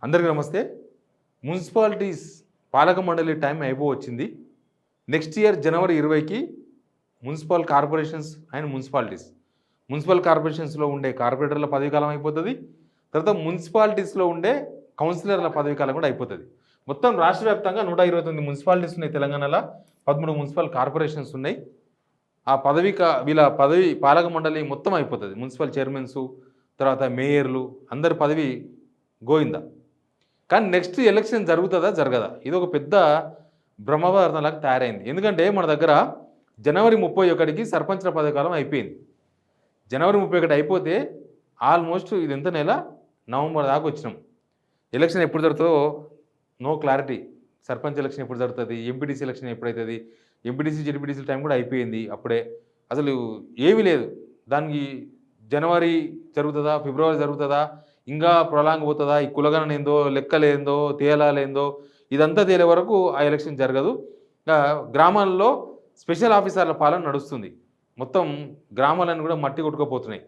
అందరికీ నమస్తే. మున్సిపాలిటీస్ పాలక మండలి టైం అయిపోవచ్చింది. నెక్స్ట్ ఇయర్ జనవరి 20కి మున్సిపల్ కార్పొరేషన్స్ అండ్ మున్సిపల్ కార్పొరేషన్స్లో ఉండే కార్పొరేటర్ల పదవీకాలం అయిపోతుంది. తర్వాత మున్సిపాలిటీస్లో ఉండే కౌన్సిలర్ల పదవీకాలం కూడా అయిపోతుంది. మొత్తం రాష్ట్ర వ్యాప్తంగా 129 మున్సిపాలిటీస్ ఉన్నాయి. తెలంగాణలో 13 మున్సిపల్ కార్పొరేషన్స్ ఉన్నాయి. ఆ వీళ్ళ పదవి పాలక మండలి మొత్తం అయిపోతుంది. మున్సిపల్ చైర్మన్స్, తర్వాత మేయర్లు అందరి పదవి గోయిందా. కానీ నెక్స్ట్ ఎలక్షన్ జరుగుతుందా జరగదా, ఇది ఒక పెద్ద బ్రహ్మవార్తలాగా తయారైంది. ఎందుకంటే మన దగ్గర జనవరి 31కి సర్పంచ్ల పదవీకాలం అయిపోయింది. జనవరి 31 అయిపోతే ఆల్మోస్ట్ ఇది ఎంత నెల, నవంబర్ దాకా వచ్చినాం. ఎలక్షన్ ఎప్పుడు జరుగుతుందో నో క్లారిటీ. సర్పంచ్ ఎలక్షన్ ఎప్పుడు జరుగుతుంది, ఎంపీటీసీ ఎలక్షన్ ఎప్పుడవుతుంది, ఎంపీటీసీ జెడ్పీటీసీ టైం కూడా అయిపోయింది. అప్పుడే అసలు ఏమీ లేదు. దానికి జనవరి జరుగుతుందా, ఫిబ్రవరి జరుగుతుందా, ఇంకా ప్రొలాంగ్ పోతుందా, ఈ కులగణన ఏందో, లెక్కలేందో, తేలాలేందో ఇదంతా తేలే వరకు ఆ ఎలక్షన్ జరగదు. గ్రామాల్లో స్పెషల్ ఆఫీసర్ల పాలన నడుస్తుంది. మొత్తం గ్రామాలను కూడా మట్టి కొట్టుకుపోతున్నాయి.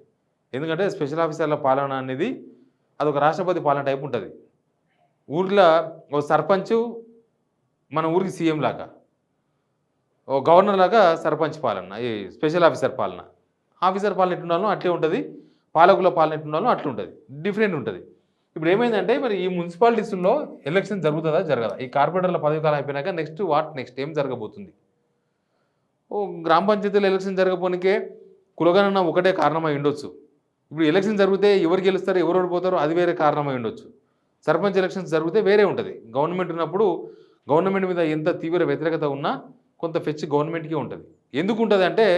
ఎందుకంటే స్పెషల్ ఆఫీసర్ల పాలన అనేది అదొక రాష్ట్రపతి పాలన టైప్ ఉంటుంది. ఊర్లో ఓ సర్పంచ్ మన ఊరికి సీఎం లాగా, ఓ గవర్నర్ లాగా సర్పంచ్ పాలన, ఈ స్పెషల్ ఆఫీసర్ పాలన ఎట్లుండాలో అట్లే ఉంటుంది. పాలకుల పాలన ఎట్లుండాలో అట్లా ఉంటుంది, డిఫరెంట్ ఉంటుంది. ఇప్పుడు ఏమైందంటే మరి ఈ మున్సిపాలిటీస్లో ఎలక్షన్ జరుగుతుందా జరగదా, ఈ కార్పొరేటర్ల పదవీకాలం అయిపోయినాక నెక్స్ట్ ఏం జరగబోతుంది. ఓ గ్రామ పంచాయతీలో ఎలక్షన్ జరగపోనికే కులగణన ఒకటే కారణమై ఉండొచ్చు. ఇప్పుడు ఎలక్షన్ జరిగితే ఎవరు గెలుస్తారు, ఎవరు ఓడిపోతారో అది వేరే కారణమై ఉండొచ్చు. సర్పంచ్ ఎలక్షన్స్ జరిగితే వేరే ఉంటుంది. గవర్నమెంట్ ఉన్నప్పుడు గవర్నమెంట్ మీద ఎంత తీవ్ర వ్యతిరేకత ఉన్నా కొంత ఫెచ్ గవర్నమెంట్కే ఉంటుంది. ఎందుకు ఉంటుంది అంటే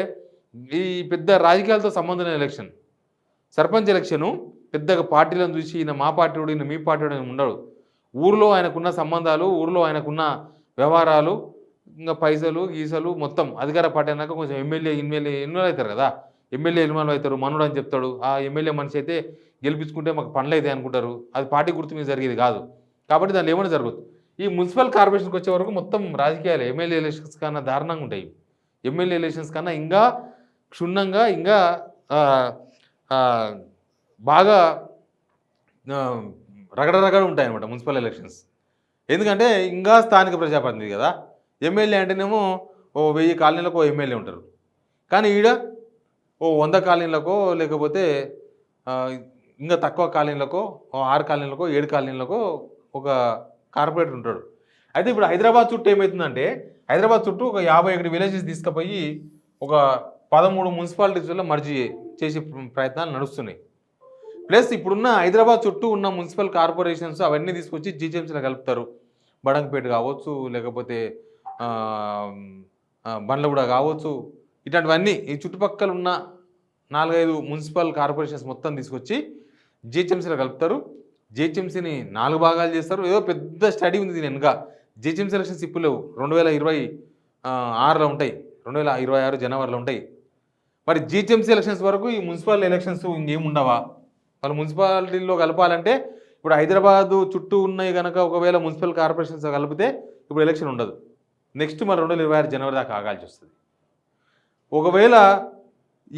ఈ పెద్ద రాజకీయాలతో సంబంధం లేని ఎలక్షన్. సర్పంచ్ ఎలక్షను పెద్దగా పార్టీలను చూసి ఈయన మా పార్టీ ఈయన మీ పార్టీ ఉండడు. ఊర్లో ఆయనకున్న సంబంధాలు, ఊర్లో ఆయనకున్న వ్యవహారాలు, ఇంకా పైసలు గీసలు మొత్తం అధికార పార్టీ అన్నాక కొంచెం ఎమ్మెల్యే ఇన్వాల్వ్ అవుతారు కదా. ఎమ్మెల్యే ఇన్వాల్వ్ అవుతారు, మనుడు అని చెప్తాడు. ఆ ఎమ్మెల్యే మనిషి అయితే గెలిపించుకుంటే మాకు పనులు అయితే అనుకుంటారు. అది పార్టీ గుర్తు మీద జరిగేది కాదు. కాబట్టి దానిలో ఏమైనా జరగదు. ఈ మున్సిపల్ కార్పొరేషన్కి వచ్చే వరకు మొత్తం రాజకీయాలు. ఎమ్మెల్యే ఎలక్షన్స్ కన్నా దారుణంగా ఉంటాయి. ఎమ్మెల్యే ఎలక్షన్స్ కన్నా ఇంకా క్షుణ్ణంగా, ఇంకా బాగా రగడ ఉంటాయి అన్నమాట మున్సిపల్ ఎలక్షన్స్. ఎందుకంటే ఇంకా స్థానిక ప్రజాప్రతినిధి కదా. ఎమ్మెల్యే అంటేనేమో ఓ 1000 కాలనీలకు ఓ ఎమ్మెల్యే ఉంటారు. కానీ ఈడ ఓ 100 కాలనీలకో, లేకపోతే ఇంకా తక్కువ కాలనీలకో, 6 కాలనీలకో 7 కాలనీలకో ఒక కార్పొరేటర్ ఉంటాడు. అయితే ఇప్పుడు హైదరాబాద్ చుట్టూ ఏమవుతుందంటే, హైదరాబాద్ చుట్టూ ఒక 51 విలేజెస్ తీసుకుపోయి ఒక 13 మున్సిపాలిటీస్లో మర్జీ చేసే ప్రయత్నాలు నడుస్తున్నాయి. ప్లస్ ఇప్పుడున్న హైదరాబాద్ చుట్టూ ఉన్న మున్సిపల్ కార్పొరేషన్స్ అవన్నీ తీసుకొచ్చి జీహెచ్ఎంసీలో కలుపుతారు. బడంగపేట కావచ్చు, లేకపోతే బండ్లగూడ కావచ్చు, ఇట్లాంటివన్నీ ఈ చుట్టుపక్కల ఉన్న 4-5 మున్సిపల్ కార్పొరేషన్స్ మొత్తం తీసుకొచ్చి జీహెచ్ఎంసీలో కలుపుతారు. జీహెచ్ఎంసీని 4 భాగాలు చేస్తారు. ఏదో పెద్ద స్టడీ ఉంది దీని వెనుక. జీహెచ్ఎంసీ ఎలక్షన్స్ ఇప్పుడు లేవు, 2026లో ఉంటాయి, 2026 జనవరిలో ఉంటాయి. మరి జీహెచ్ఎంసీ ఎలక్షన్స్ వరకు ఈ మున్సిపల్ ఎలక్షన్స్ ఇంకేముండవా? వాళ్ళు మున్సిపాలిటీల్లో కలపాలంటే ఇప్పుడు హైదరాబాదు చుట్టూ ఉన్నాయి కనుక ఒకవేళ మున్సిపల్ కార్పొరేషన్స్ కలిపితే ఇప్పుడు ఎలక్షన్ ఉండదు. నెక్స్ట్ మరి 2026 జనవరి దాకా ఆగాల్సి వస్తుంది. ఒకవేళ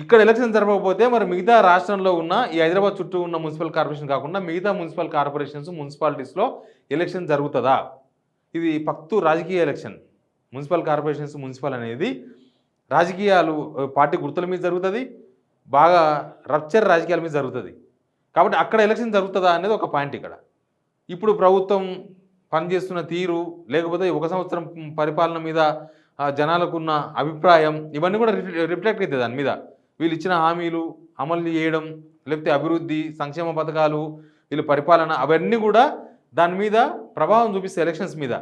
ఇక్కడ ఎలక్షన్ జరగకపోతే మరి మిగతా రాష్ట్రంలో ఉన్న ఈ హైదరాబాద్ చుట్టూ ఉన్న మున్సిపల్ కార్పొరేషన్ కాకుండా మిగతా మున్సిపల్ కార్పొరేషన్స్ మున్సిపాలిటీస్లో ఎలక్షన్ జరుగుతుందా? ఇది పక్తు రాజకీయ ఎలక్షన్. మున్సిపల్ కార్పొరేషన్స్ మున్సిపల్ అనేది రాజకీయాలు, పార్టీ గుర్తుల మీద జరుగుతుంది, బాగా రప్చర్ రాజకీయాల మీద జరుగుతుంది. కాబట్టి అక్కడ ఎలక్షన్ జరుగుతుందా అనేది ఒక పాయింట్. ఇక్కడ ఇప్పుడు ప్రభుత్వం పనిచేస్తున్న తీరు, లేకపోతే 1 సంవత్సరం పరిపాలన మీద జనాలకున్న అభిప్రాయం, ఇవన్నీ కూడా రిఫ్లెక్ట్ అవుతుంది దాని మీద. వీళ్ళు ఇచ్చిన హామీలు అమలు చేయడం, లేకపోతే అభివృద్ధి సంక్షేమ పథకాలు, వీళ్ళు పరిపాలన, అవన్నీ కూడా దాని మీద ప్రభావం చూపిస్తాయి ఎలక్షన్స్ మీద.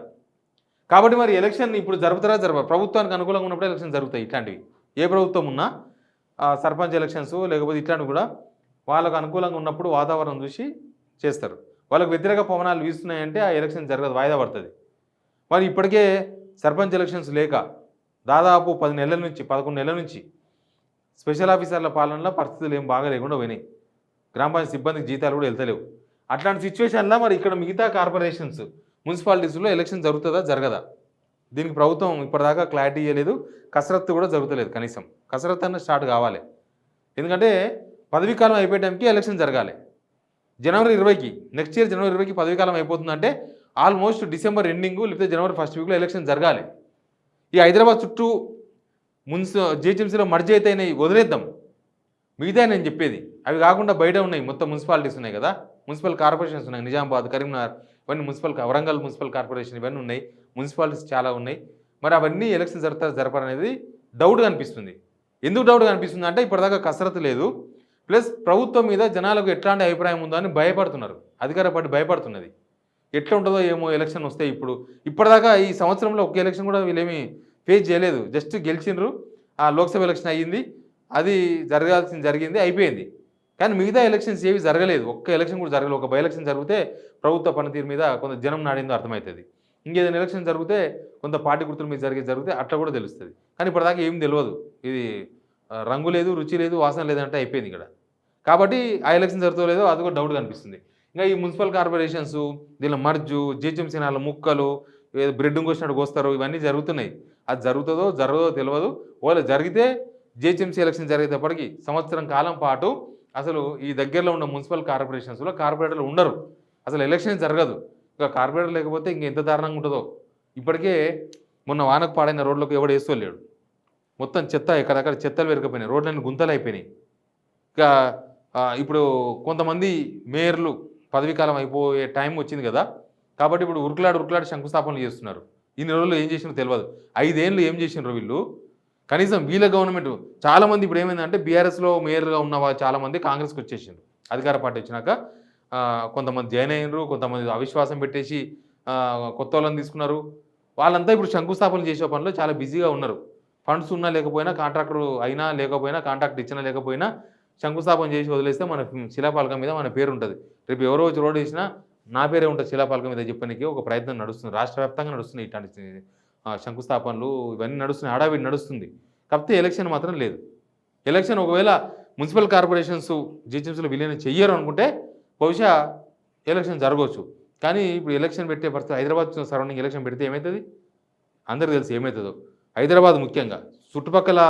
కాబట్టి మరి ఎలక్షన్ ఇప్పుడు జరుగుతారా జరగదు? ప్రభుత్వానికి అనుకూలంగా ఉన్నప్పుడు ఎలక్షన్ జరుగుతాయి. ఇట్లాంటివి ఏ ప్రభుత్వం ఉన్నా సర్పంచ్ ఎలక్షన్స్ లేకపోతే ఇట్లాంటివి కూడా వాళ్ళకు అనుకూలంగా ఉన్నప్పుడు వాతావరణం చూసి చేస్తారు. వాళ్ళకు వ్యతిరేక పవనాలు వీస్తున్నాయంటే ఆ ఎలక్షన్ జరగదు, వాయిదా పడుతుంది. మరి ఇప్పటికే సర్పంచ్ ఎలక్షన్స్ లేక దాదాపు 11 నెలల నుంచి స్పెషల్ ఆఫీసర్ల పాలనలో పరిస్థితులు ఏం బాగా లేకుండా పోయినాయి. గ్రామ పంచాయతీ సిబ్బందికి జీతాలు కూడా వెళ్తలేవు. అట్లాంటి సిచ్యువేషన్లో మరి ఇక్కడ మిగతా కార్పొరేషన్స్ మున్సిపాలిటీస్లో ఎలక్షన్ జరుగుతుందా జరగదా? దీనికి ప్రభుత్వం ఇప్పటిదాకా క్లారిటీ ఇవ్వలేదు. కసరత్తు కూడా జరుగుతలేదు. కనీసం కసరత్తు అన్న స్టార్ట్ కావాలి. ఎందుకంటే పదవీకాలం అయిపోయడానికి ఎలక్షన్ జరగాలి. జనవరి 20కి నెక్స్ట్ ఇయర్ జనవరి 20కి పదవీకాలం అయిపోతుందంటే ఆల్మోస్ట్ డిసెంబర్ ఎండింగ్ లేకపోతే జనవరి ఫస్ట్ వీక్లో ఎలక్షన్ జరగాలి. ఈ హైదరాబాద్ చుట్టూ జిహెచ్ఎంసీలో మర్జ్ అయితేనే వదిలేద్దాం. మిగతా నేను చెప్పేది అవి కాకుండా బయట ఉన్నాయి, మొత్తం మున్సిపాలిటీస్ ఉన్నాయి కదా, మున్సిపల్ కార్పొరేషన్స్ ఉన్నాయి, నిజామాబాద్, కరీంనగర్, ఇవన్నీ వరంగల్ మున్సిపల్ కార్పొరేషన్ ఇవన్నీ ఉన్నాయి, మున్సిపాలిటీస్ చాలా ఉన్నాయి. మరి అవన్నీ ఎలక్షన్ జరపాలనేది డౌట్గా అనిపిస్తుంది. ఎందుకు డౌట్గా అనిపిస్తుంది అంటే ఇప్పటిదాకా కసరత్తు లేదు, ప్లస్ ప్రభుత్వం మీద జనాలకు ఎట్లాంటి అభిప్రాయం ఉందో అని భయపడుతున్నారు, అధికార పార్టీ భయపడుతున్నది. ఎట్లా ఉంటుందో ఏమో ఎలక్షన్ వస్తే. ఇప్పటిదాకా ఈ సంవత్సరంలో ఒక ఎలక్షన్ కూడా వీళ్ళేమీ ఫేస్ చేయలేదు, జస్ట్ గెలిచిండ్రు. ఆ లోక్సభ ఎలక్షన్ అయ్యింది, అది జరిగింది, అయిపోయింది. కానీ మిగతా ఎలక్షన్స్ ఏవి జరగలేదు, ఒక్క ఎలక్షన్ కూడా జరగలేదు. ఒక బై ఎలక్షన్ జరిగితే ప్రభుత్వ పనితీరు మీద కొంత జనం నాడిందో అర్థమవుతుంది. ఇంకేదైనా ఎలక్షన్ జరిగితే కొంత పార్టీ గుర్తుల మీద జరిగితే అట్లా కూడా తెలుస్తుంది. కానీ ఇప్పటిదాకా ఏం తెలియదు, ఇది రంగు లేదు, రుచి లేదు, వాసన లేదంటే అయిపోయింది ఇక్కడ. కాబట్టి ఆ ఎలక్షన్ జరుగుతుందో లేదో అది కూడా డౌట్గా అనిపిస్తుంది. ఇంకా ఈ మున్సిపల్ కార్పొరేషన్స్, దీనిలో మర్జు, జిహెచ్ఎంసీ నాలుగు ముక్కలు, బ్రెడ్ కోసినట్టు కోస్తారు, ఇవన్నీ జరుగుతున్నాయి. అది జరుగుతుందో జరగదో తెలియదు. ఒకవేళ జరిగితే జిహెచ్ఎంసీ ఎలక్షన్ జరిగేటప్పటికి సంవత్సరం కాలం పాటు అసలు ఈ దగ్గరలో ఉన్న మున్సిపల్ కార్పొరేషన్స్లో కార్పొరేటర్లు ఉండరు, అసలు ఎలక్షన్ జరగదు. ఇంకా కార్పొరేటర్ లేకపోతే ఇంకెంత దారుణంగా ఉంటుందో. ఇప్పటికే మొన్న వానకు పాడైన రోడ్లకు ఎవడు వేసుకోలేడు, మొత్తం చెత్త ఎక్కడక్కడ చెత్తలు పెరిగిపోయినాయి, రోడ్లన్నీ గుంతలు అయిపోయినాయి. ఇంకా ఇప్పుడు కొంతమంది మేయర్లు పదవీకాలం అయిపోయే టైం వచ్చింది కదా, కాబట్టి ఇప్పుడు ఉరుకులాడి శంకుస్థాపనలు చేస్తున్నారు. ఇన్ని రోజులు ఏం చేసినారో తెలియదు, 5 ఏళ్ళు ఏం చేసినారో వీళ్ళు. కనీసం వీళ్ళ గవర్నమెంట్ చాలామంది ఇప్పుడు ఏమైందంటే బీఆర్ఎస్లో మేయర్గా ఉన్న చాలామంది కాంగ్రెస్కి వచ్చేసిండ్రు. అధికార పార్టీ వచ్చినాక కొంతమంది జాయిన్ అయినరు, కొంతమంది అవిశ్వాసం పెట్టేసి కొత్త వాళ్ళని తీసుకున్నారు. వాళ్ళంతా ఇప్పుడు శంకుస్థాపనలు చేసే పనిలో చాలా బిజీగా ఉన్నారు. ఫండ్స్ ఉన్నా లేకపోయినా, కాంట్రాక్టర్ అయినా లేకపోయినా, కాంట్రాక్ట్ ఇచ్చినా లేకపోయినా శంకుస్థాపన చేసి వదిలేస్తే మన శిలాపాలకం మీద మన పేరు ఉంటుంది. రేపు ఎవరో వచ్చి రోడ్డు వేసినా నా పేరే ఉంటుంది శిలాపాలకం మీద చెప్పడానికి ఒక ప్రయత్నం నడుస్తుంది. రాష్ట్ర వ్యాప్తంగా నడుస్తున్నాయి ఇట్లాంటి శంకుస్థాపనలు, ఇవన్నీ నడుస్తున్నాయి, హడావిడి నడుస్తుంది. కాకపోతే ఎలక్షన్ మాత్రం లేదు. ఎలక్షన్ ఒకవేళ మున్సిపల్ కార్పొరేషన్స్ జిహెచ్ఎంసీలో విలీనం చెయ్యరు అనుకుంటే బహుశా ఎలక్షన్ జరగవచ్చు. కానీ ఇప్పుడు ఎలక్షన్ పెట్టే పరిస్థితి, హైదరాబాద్ సరౌండింగ్ ఎలక్షన్ పెడితే ఏమవుతుంది అందరికీ తెలిసి ఏమవుతుందో. హైదరాబాద్ ముఖ్యంగా చుట్టుపక్కల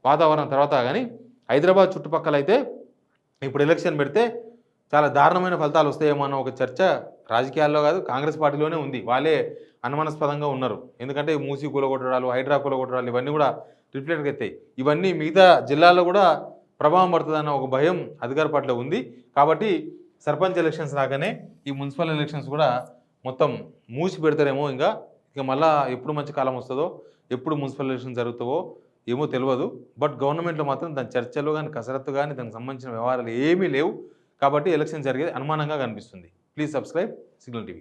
వాతావరణం తర్వాత కానీ హైదరాబాద్ చుట్టుపక్కల అయితే ఇప్పుడు ఎలక్షన్ పెడితే చాలా దారుణమైన ఫలితాలు వస్తాయేమో అన్న ఒక చర్చ రాజకీయాల్లో కాదు కాంగ్రెస్ పార్టీలోనే ఉంది. వాళ్ళే అనుమానాస్పదంగా ఉన్నారు. ఎందుకంటే మూసీ కూలగొట్టడాలు, హైడ్రా కూలగొట్టడాలు ఇవన్నీ కూడా రిఫ్లెక్ట్గా అవుతాయి. ఇవన్నీ మిగతా జిల్లాల్లో కూడా ప్రభావం పడుతుందన్న ఒక భయం అధికార పార్టీలో ఉంది. కాబట్టి సర్పంచ్ ఎలక్షన్స్ రాగానే ఈ మున్సిపల్ ఎలక్షన్స్ కూడా మొత్తం మూసి పెడతారేమో. ఇక మళ్ళీ ఎప్పుడు మంచి కాలం వస్తుందో, ఎప్పుడు మున్సిపల్ ఎలక్షన్ జరుగుతావో ఏమో తెలియదు. బట్ గవర్నమెంట్లో మాత్రం దాని చర్చలు కానీ, కసరత్తు కానీ, దానికి సంబంధించిన వ్యవహారాలు ఏమీ లేవు. కాబట్టి ఎలక్షన్ జరిగేది అనుమానంగా కనిపిస్తుంది. Please subscribe signal TV.